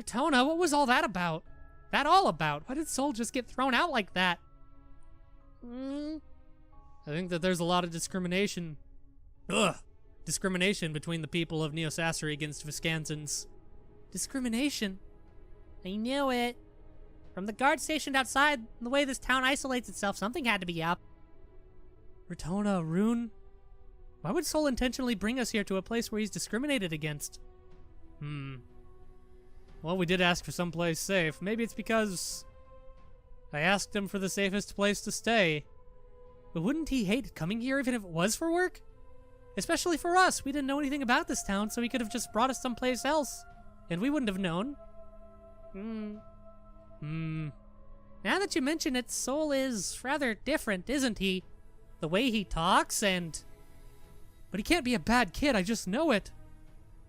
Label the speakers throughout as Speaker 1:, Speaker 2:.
Speaker 1: Retona, what was all that about? That all about? Why did Soul just get thrown out like that? I think that there's a lot of discrimination. Discrimination between the people of Neosassery against Viscansons. Discrimination? I knew it. From the guard stationed outside, the way this town isolates itself, something had to be up. Retona, Rune? Why would Soul intentionally bring us here to a place where he's discriminated against? Well, we did ask for someplace safe. Maybe it's because I asked him for the safest place to stay. But wouldn't he hate coming here even if it was for work? Especially for us. We didn't know anything about this town, so he could have just brought us someplace else. And we wouldn't have known. Now that you mention it, Soul is rather different, isn't he? The way he talks and... But he can't be a bad kid, I just know it.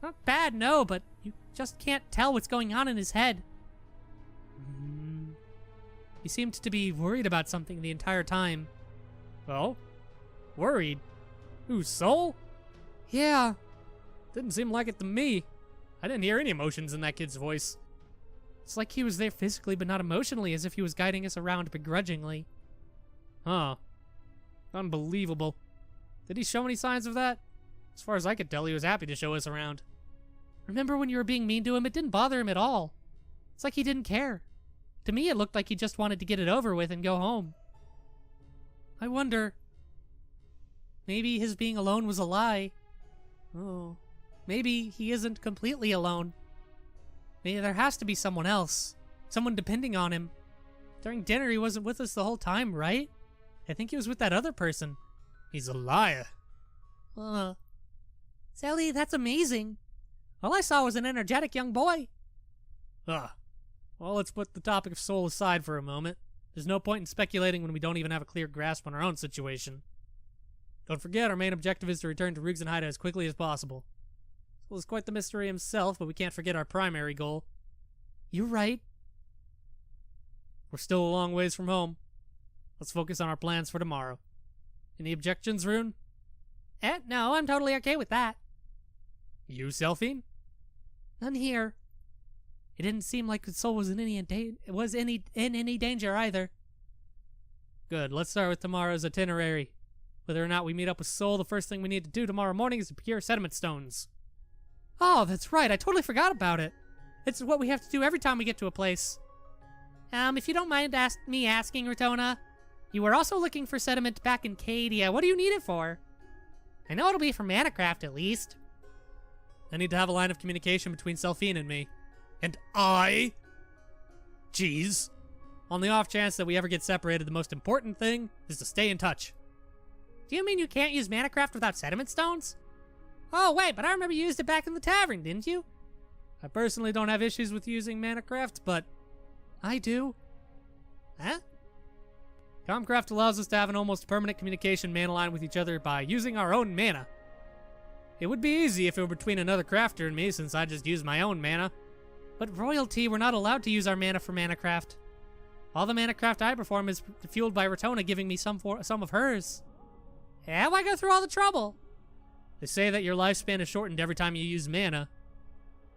Speaker 1: Not bad, no, but you just can't tell what's going on in his head. He seemed to be worried about something the entire time. Oh? Worried? Who, Soul? Yeah. Didn't seem like it to me. I didn't hear any emotions in that kid's voice. It's like he was there physically but not emotionally, as if he was guiding us around begrudgingly. Huh. Unbelievable. Did he show any signs of that? As far as I could tell, he was happy to show us around. Remember when you were being mean to him? It didn't bother him at all. It's like he didn't care. To me, it looked like he just wanted to get it over with and go home. I wonder... Maybe his being alone was a lie. Oh. Maybe he isn't completely alone. Maybe there has to be someone else. Someone depending on him. During dinner, he wasn't with us the whole time, right? I think he was with that other person. He's a liar. Sally, that's amazing. All I saw was an energetic young boy. Well, let's put the topic of Soul aside for a moment. There's no point in speculating when we don't even have a clear grasp on our own situation. Don't forget, our main objective is to return to Rugzenheide as quickly as possible. Soul is quite the mystery himself, but we can't forget our primary goal. You're right. We're still a long ways from home. Let's focus on our plans for tomorrow. Any objections, Rune? No, I'm totally okay with that. You, Selphine? None here. It didn't seem like Soul was in any danger either. Good, let's start with tomorrow's itinerary. Whether or not we meet up with Soul, the first thing we need to do tomorrow morning is to procure sediment stones. Oh, that's right, I totally forgot about it. It's what we have to do every time we get to a place. If you don't mind me asking, Retona, you were also looking for sediment back in Cadia. What do you need it for? I know it'll be for Manacraft, at least. I need to have a line of communication between Selphine and me. And I? Jeez. On the off chance that we ever get separated, the most important thing is to stay in touch. Do you mean you can't use Manacraft without sediment stones? Oh, wait, but I remember you used it back in the tavern, didn't you? I personally don't have issues with using Manacraft, but I do. Huh? Comcraft allows us to have an almost permanent communication mana line with each other by using our own mana. It would be easy if it were between another crafter and me, since I just use my own mana. But royalty, we're not allowed to use our mana for Manacraft. All the Manacraft I perform is fueled by Retona giving me some of hers. Yeah, why go through all the trouble? They say that your lifespan is shortened every time you use mana.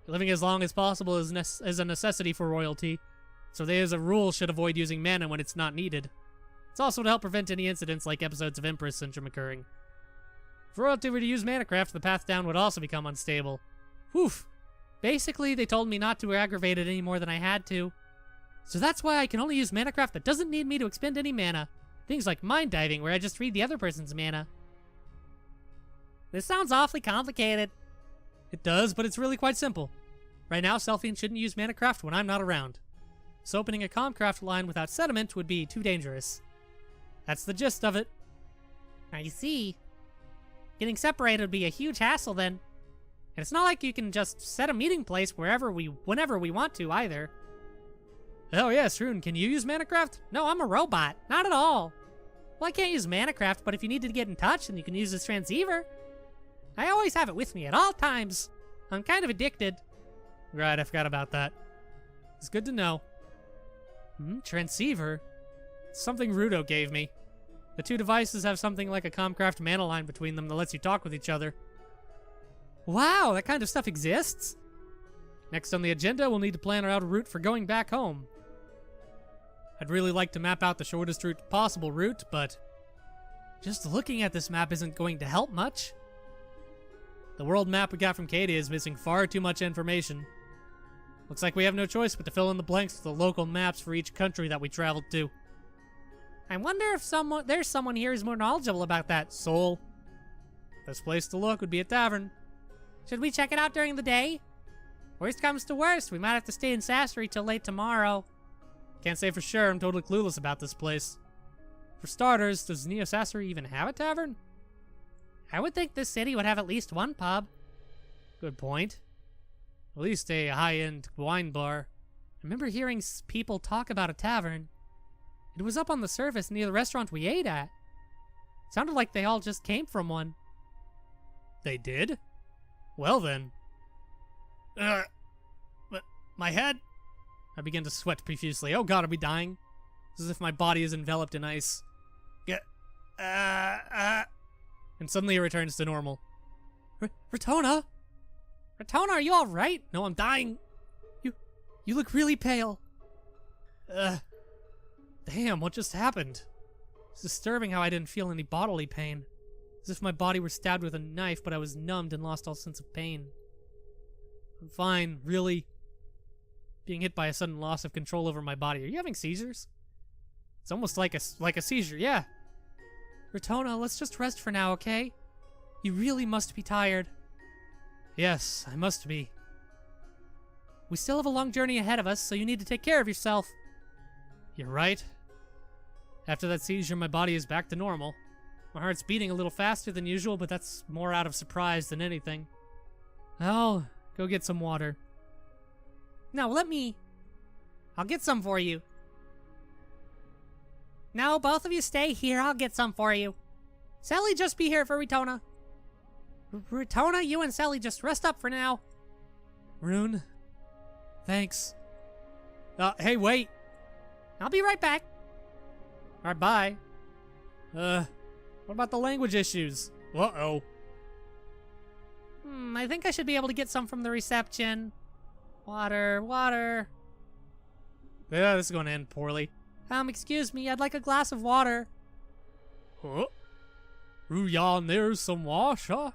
Speaker 1: Living as long as possible is a necessity for royalty, so they as a rule should avoid using mana when it's not needed. It's also to help prevent any incidents like episodes of Empress Syndrome occurring. If royalty were to use Manacraft, the path down would also become unstable. Whew. Basically, they told me not to aggravate it any more than I had to. So that's why I can only use Manacraft that doesn't need me to expend any mana. Things like mind diving, where I just read the other person's mana. This sounds awfully complicated. It does, but it's really quite simple. Right now, Selphine shouldn't use Manacraft when I'm not around. So opening a Comcraft line without sediment would be too dangerous. That's the gist of it. I see. Getting separated would be a huge hassle then. And it's not like you can just set a meeting place whenever we want to either. Oh yes, Rune, can you use Manacraft? No, I'm a robot. Not at all. Well, I can't use Manacraft, but if you needed to get in touch, then you can use this transceiver. I always have it with me at all times. I'm kind of addicted. Right, I forgot about that. It's good to know. Transceiver? Something Rudo gave me. The two devices have something like a Comcraft mana line between them that lets you talk with each other. Wow, that kind of stuff exists? Next on the agenda, we'll need to plan out a route for going back home. I'd really like to map out the shortest possible route, but just looking at this map isn't going to help much. The world map we got from Katie is missing far too much information. Looks like we have no choice but to fill in the blanks with the local maps for each country that we traveled to. I wonder if there's someone here who's more knowledgeable about that, Soul. Best place to look would be a tavern. Should we check it out during the day? Worst comes to worst, we might have to stay in Sassery till late tomorrow. Can't say for sure, I'm totally clueless about this place. For starters, does Neo Sassery even have a tavern? I would think this city would have at least one pub. Good point. At least a high-end wine bar. I remember hearing people talk about a tavern. It was up on the surface near the restaurant we ate at. It sounded like they all just came from one. They did? Well then. But my head? I begin to sweat profusely. Oh god, I'll be dying. It's as if my body is enveloped in ice. And suddenly it returns to normal. Ratona? Ratona, are you alright? No, I'm dying. You look really pale. Damn, what just happened? It's disturbing how I didn't feel any bodily pain. As if my body were stabbed with a knife, but I was numbed and lost all sense of pain. I'm fine, really. Being hit by a sudden loss of control over my body. Are you having seizures? It's almost like a seizure, yeah. Ratona, let's just rest for now, okay? You really must be tired. Yes, I must be. We still have a long journey ahead of us, so you need to take care of yourself. You're right. After that seizure, my body is back to normal. My heart's beating a little faster than usual, but that's more out of surprise than anything. I'll go get some water. No, I'll get some for you. No, both of you stay here. I'll get some for you. Sally, just be here for Ratona. Ratona, you and Sally just rest up for now. Rune, thanks. Hey, wait. I'll be right back. Alright, bye. What about the language issues? Uh-oh. I think I should be able to get some from the reception. Water. Yeah, this is going to end poorly. Excuse me, I'd like a glass of water. Huh? Ruyan, there's some water.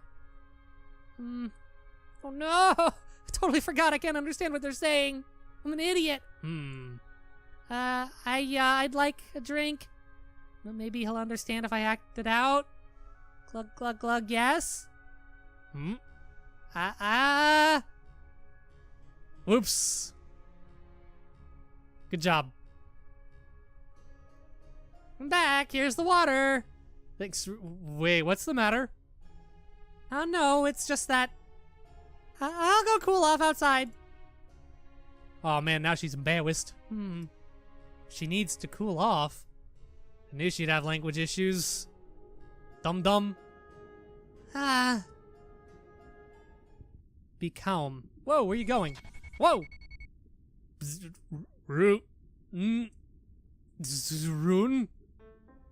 Speaker 1: Oh no! I totally forgot I can't understand what they're saying. I'm an idiot. I'd like a drink. Well, maybe he'll understand if I act it out. Glug, glug, glug, yes? Whoops. Good job. I'm back. Here's the water. Thanks. Wait, what's the matter? Oh, no, it's just that I'll go cool off outside. Oh, man, now she's embarrassed. She needs to cool off. I knew she'd have language issues. Dum-dum. Be calm. Whoa, where are you going? Whoa! Rune?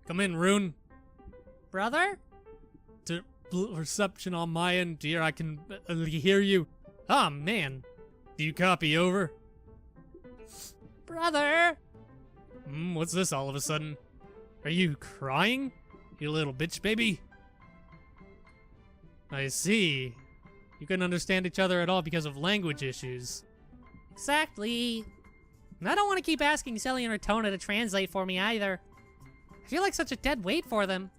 Speaker 1: Come in, Rune. Brother? Reception on my end, dear. I can hear you. Ah, man. Do you copy? Over? Brother? What's this all of a sudden? Are you crying? You little bitch baby? I see. You couldn't understand each other at all because of language issues. Exactly. And I don't want to keep asking Sally and Ratona to translate for me either. I feel like such a dead weight for them.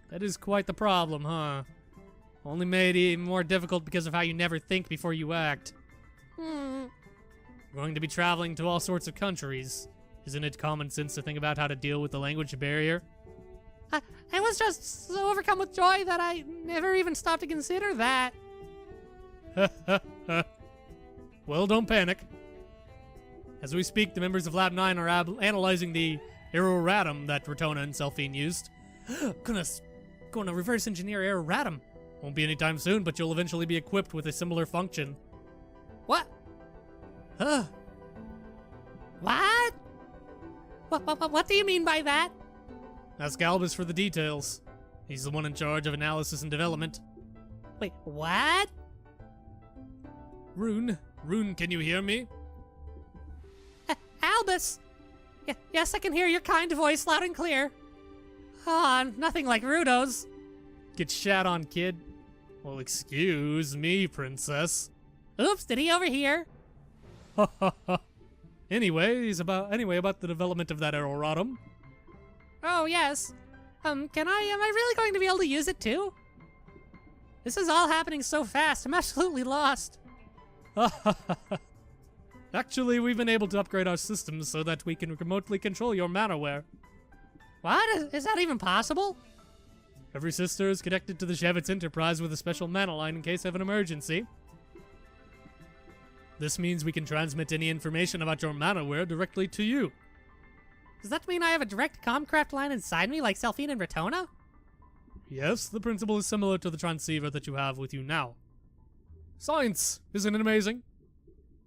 Speaker 1: That is quite the problem, huh? Only made even more difficult because of how you never think before you act. We're going to be traveling to all sorts of countries. Isn't it common sense to think about how to deal with the language barrier? I was just so overcome with joy that I never even stopped to consider that. Well, don't panic. As we speak, the members of Lab 9 are analyzing the aeroratum that Ratona and Selphine used. Gonna reverse engineer aeroratum. Won't be anytime soon, but you'll eventually be equipped with a similar function. What? What? What do you mean by that? Ask Albus for the details. He's the one in charge of analysis and development. Wait, what?
Speaker 2: Rune, can you hear me?
Speaker 1: Albus! Yes, I can hear your kind voice loud and clear. Ah, nothing like Rudo's.
Speaker 2: Get shat on, kid. Well, excuse me, princess.
Speaker 1: Oops, did he overhear?
Speaker 2: Anyway, about the development of that aeroratum.
Speaker 1: Oh, yes. Am I really going to be able to use it too? This is all happening so fast, I'm absolutely lost.
Speaker 2: Actually, we've been able to upgrade our systems so that we can remotely control your manaware.
Speaker 1: What? Is that even possible?
Speaker 2: Every sister is connected to the Shevitz Enterprise with a special mana line in case of an emergency. This means we can transmit any information about your manaware directly to you.
Speaker 1: Does that mean I have a direct Comcraft line inside me like Selphine and Ratona?
Speaker 2: Yes, the principle is similar to the transceiver that you have with you now. Science! Isn't it amazing?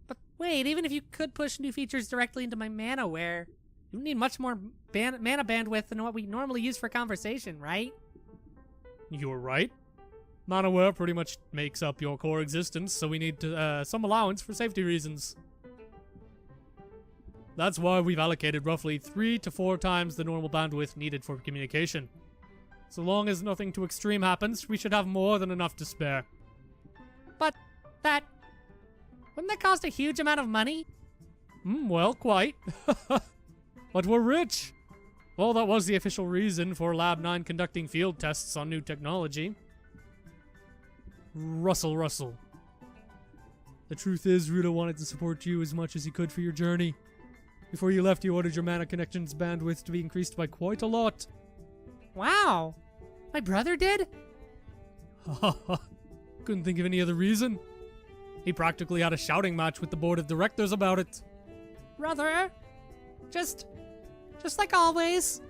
Speaker 1: But wait, even if you could push new features directly into my manaware, you need much more mana bandwidth than what we normally use for conversation, right?
Speaker 2: You're right. Manaware pretty much makes up your core existence, so we need some allowance for safety reasons. That's why we've allocated roughly 3 to 4 times the normal bandwidth needed for communication. So long as nothing too extreme happens, we should have more than enough to spare.
Speaker 1: But wouldn't that cost a huge amount of money?
Speaker 2: Well, quite. But we're rich. Well, that was the official reason for Lab 9 conducting field tests on new technology. Russell. The truth is, Rudo wanted to support you as much as he could for your journey. Before you left, he ordered your mana connection's bandwidth to be increased by quite a lot.
Speaker 1: Wow. My brother did?
Speaker 2: Couldn't think of any other reason. He practically had a shouting match with the board of directors about it.
Speaker 1: Brother? Just like always.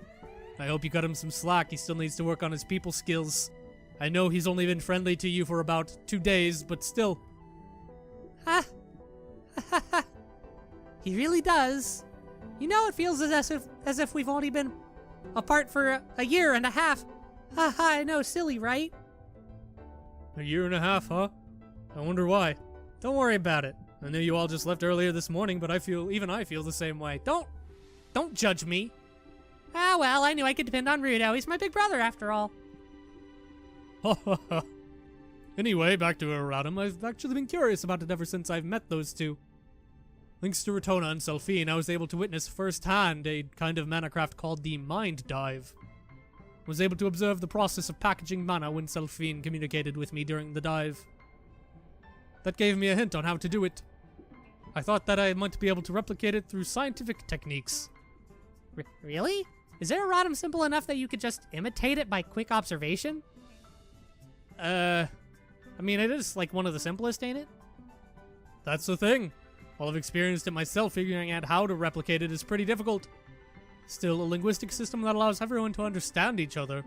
Speaker 2: I hope you cut him some slack. He still needs to work on his people skills. I know he's only been friendly to you for about 2 days, but still.
Speaker 1: He really does. You know, it feels as if we've only been apart for a year and a half. I know, silly, right?
Speaker 2: A year and a half, huh? I wonder why.
Speaker 1: Don't worry about it.
Speaker 2: I know you all just left earlier this morning, but I feel the same way.
Speaker 1: Don't judge me. Well, I knew I could depend on Rudo. He's my big brother, after all.
Speaker 2: Anyway, back to Aeroratum. I've actually been curious about it ever since I've met those two. Thanks to Ratona and Selphine, I was able to witness firsthand a kind of manacraft called the Mind Dive. I was able to observe the process of packaging mana when Selphine communicated with me during the dive. That gave me a hint on how to do it. I thought that I might be able to replicate it through scientific techniques.
Speaker 1: Really? Is Aeroratum simple enough that you could just imitate it by quick observation?
Speaker 2: I mean, it is like one of the simplest, ain't it? That's the thing. While I've experienced it myself, figuring out how to replicate it is pretty difficult. Still, a linguistic system that allows everyone to understand each other.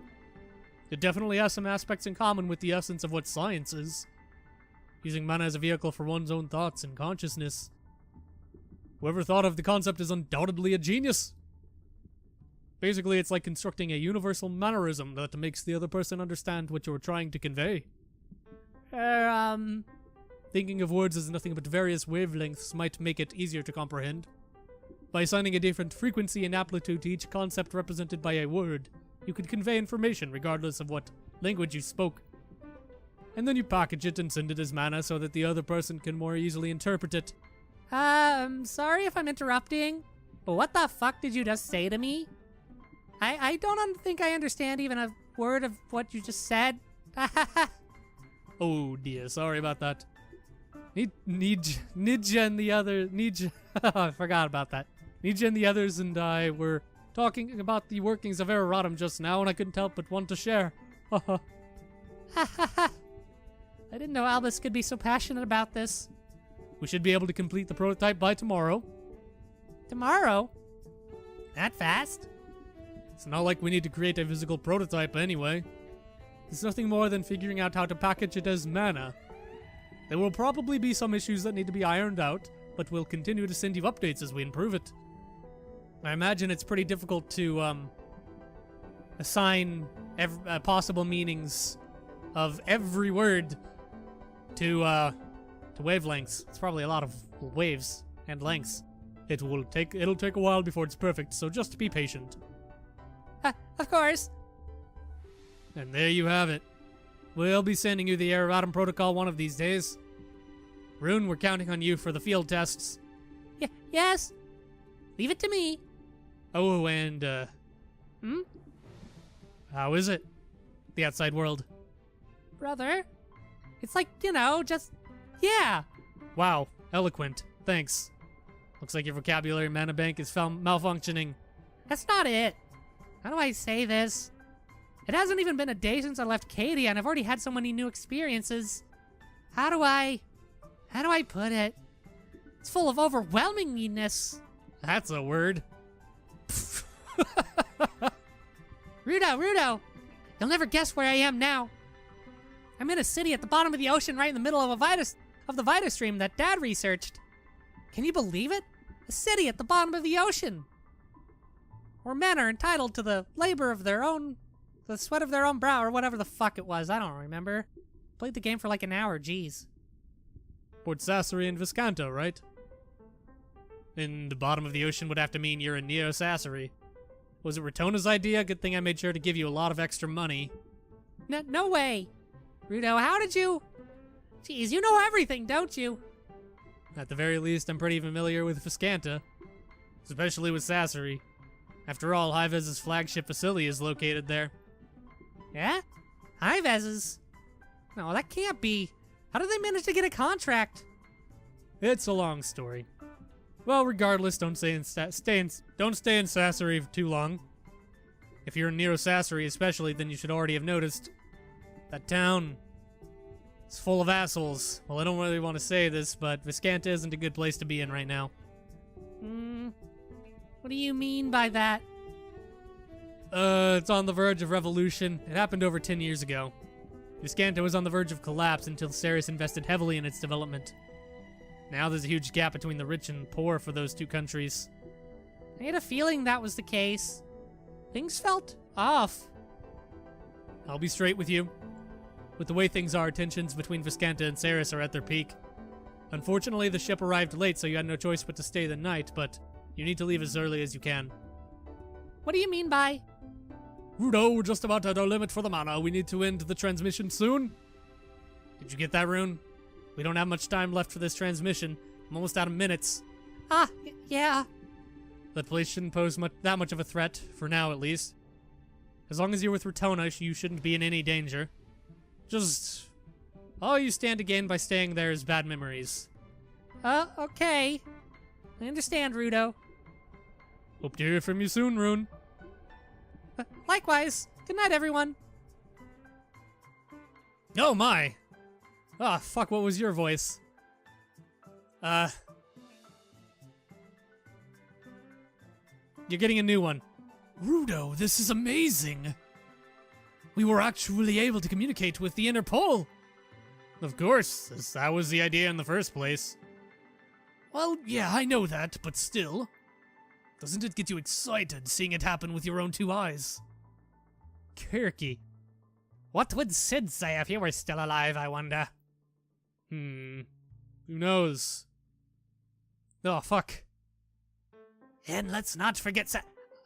Speaker 2: It definitely has some aspects in common with the essence of what science is. Using mana as a vehicle for one's own thoughts and consciousness. Whoever thought of the concept is undoubtedly a genius. Basically, it's like constructing a universal mannerism that makes the other person understand what you're trying to convey. Thinking of words as nothing but various wavelengths might make it easier to comprehend. By assigning a different frequency and amplitude to each concept represented by a word, you could convey information regardless of what language you spoke. And then you package it and send it as mana so that the other person can more easily interpret it.
Speaker 1: I'm sorry if I'm interrupting, but what the fuck did you just say to me? I don't think I understand even a word of what you just said.
Speaker 2: Oh dear, sorry about that. Nidja and the other... I forgot about that. Nidja and the others and I were talking about the workings of Aeroratum just now, and I couldn't help but want to share.
Speaker 1: I didn't know Albus could be so passionate about this.
Speaker 2: We should be able to complete the prototype by tomorrow.
Speaker 1: Tomorrow? That fast?
Speaker 2: It's not like we need to create a physical prototype anyway. It's nothing more than figuring out how to package it as mana. There will probably be some issues that need to be ironed out, but we'll continue to send you updates as we improve it. I imagine it's pretty difficult to assign possible meanings of every word to to wavelengths. It's probably a lot of waves and lengths. It'll take a while before it's perfect, so just be patient.
Speaker 1: Of course.
Speaker 2: And there you have it. We'll be sending you the Erratum protocol one of these days. Rune, we're counting on you for the field tests.
Speaker 1: Yes. Leave it to me.
Speaker 2: Oh, and, how is it? The outside world.
Speaker 1: Brother? It's like, just... Yeah.
Speaker 2: Wow, eloquent. Thanks. Looks like your vocabulary mana bank is malfunctioning.
Speaker 1: That's not it. How do I say this? It hasn't even been a day since I left Katie, and I've already had so many new experiences. How do I put it? It's full of overwhelmingness.
Speaker 2: That's a word.
Speaker 1: Rudo, you'll never guess where I am now. I'm in a city at the bottom of the ocean right in the middle of the Vita stream that Dad researched. Can you believe it? A city at the bottom of the ocean. Where men are entitled to the labor of their own, the sweat of their own brow, or whatever the fuck it was. I don't remember. Played the game for like an hour, jeez.
Speaker 2: Port Sassari and Viscanta, right? And the bottom of the ocean would have to mean you're in Neo Sassari. Was it Ratona's idea? Good thing I made sure to give you a lot of extra money.
Speaker 1: No way. Rudo, how did you... Jeez, you know everything, don't you?
Speaker 2: At the very least, I'm pretty familiar with Viscanta. Especially with Sassari. After all, Hivez's flagship facility is located there.
Speaker 1: Yeah? Hivez's? No, that can't be. How did they manage to get a contract?
Speaker 2: It's a long story. Well, regardless, don't stay in Sassari for too long. If you're in Neo Sassari especially, then you should already have noticed. That town is full of assholes. Well, I don't really want to say this, but Viscanta isn't a good place to be in right now.
Speaker 1: What do you mean by that?
Speaker 2: It's on the verge of revolution. It happened over 10 years ago. Viscanta was on the verge of collapse until Ceres invested heavily in its development. Now there's a huge gap between the rich and poor for those two countries.
Speaker 1: I had a feeling that was the case. Things felt off.
Speaker 2: I'll be straight with you. With the way things are, tensions between Viscanta and Ceres are at their peak. Unfortunately, the ship arrived late, so you had no choice but to stay the night, but you need to leave as early as you can.
Speaker 1: What do you mean by?
Speaker 2: Rudo, we're just about at our limit for the mana. We need to end the transmission soon. Did you get that, Rune? We don't have much time left for this transmission. I'm almost out of minutes.
Speaker 1: Yeah.
Speaker 2: That place shouldn't pose that much of a threat, for now at least. As long as you're with Ratona, you shouldn't be in any danger. Just... all you stand to gain by staying there is bad memories.
Speaker 1: Okay. I understand, Rudo.
Speaker 2: Hope to hear from you soon, Rune.
Speaker 1: Likewise. Good night, everyone.
Speaker 2: Oh my! Ah, fuck, what was your voice? You're getting a new one. Rudo, this is amazing! We were actually able to communicate with the inner pole! Of course, that was the idea in the first place. Well, yeah, I know that, but still. Doesn't it get you excited seeing it happen with your own two eyes? Kirky.
Speaker 1: What would Sid say if he were still alive, I wonder?
Speaker 2: Who knows? Oh, fuck.
Speaker 1: And let's not forget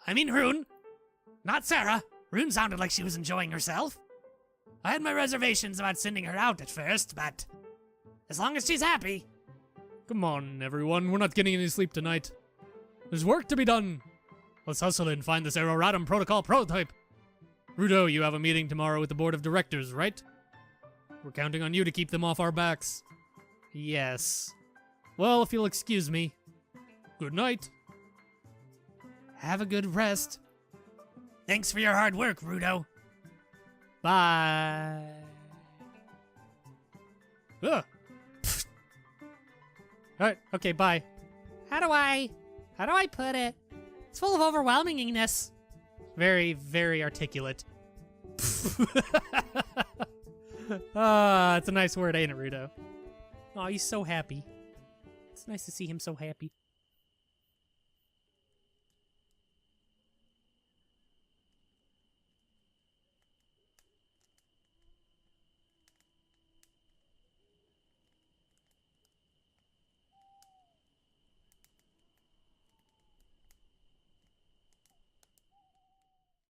Speaker 1: Rune. Not Sarah. Rune sounded like she was enjoying herself. I had my reservations about sending her out at first, but as long as she's happy.
Speaker 2: Come on, everyone. We're not getting any sleep tonight. There's work to be done. Let's hustle and find this Erratum protocol prototype. Rudo, you have a meeting tomorrow with the board of directors, right? We're counting on you to keep them off our backs.
Speaker 1: Yes.
Speaker 2: Well, if you'll excuse me. Good night.
Speaker 1: Have a good rest. Thanks for your hard work, Rudo.
Speaker 2: Bye. Ugh. Alright, okay, bye.
Speaker 1: How do I put it? It's full of overwhelmingness.
Speaker 2: Very, very articulate. It's a nice word, ain't it, Rudo?
Speaker 1: Oh, he's so happy. It's nice to see him so happy.